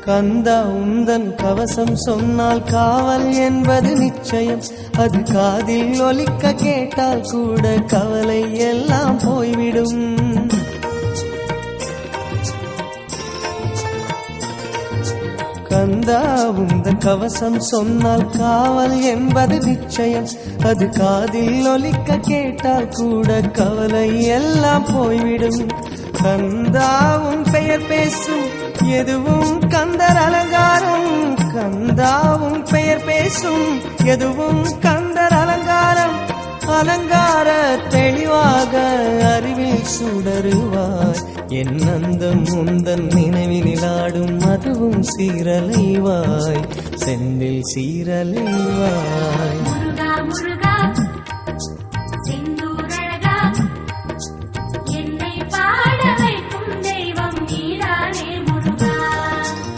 கந்தா உந்தன் கவசம் சொன்னால் காவல் என்பது நிச்சயம். அது காதில் ஒலிக்க கேட்டால் கூட கவலை எல்லாம் போய்விடும். கந்தா உந்தன் கவசம் சொன்னால் காவல் என்பது நிச்சயம். அது காதில் ஒலிக்க கேட்டால் கூட கவலை எல்லாம் போய்விடும். கந்தா உன் பெயர் பேசும் எதுவும் கந்தர் அலங்காரம். கந்தா உன் பெயர் பேசும் எதுவும் கந்தர் அலங்காரம். அலங்கார தெளிவாக அறிவில் சுடருவாய். என் அந்தம் உந்தன் நினைவினில் ஆடும் அதுவும் சீரலைவாய், செந்தில் சீரலைவாய். முருகா முருகா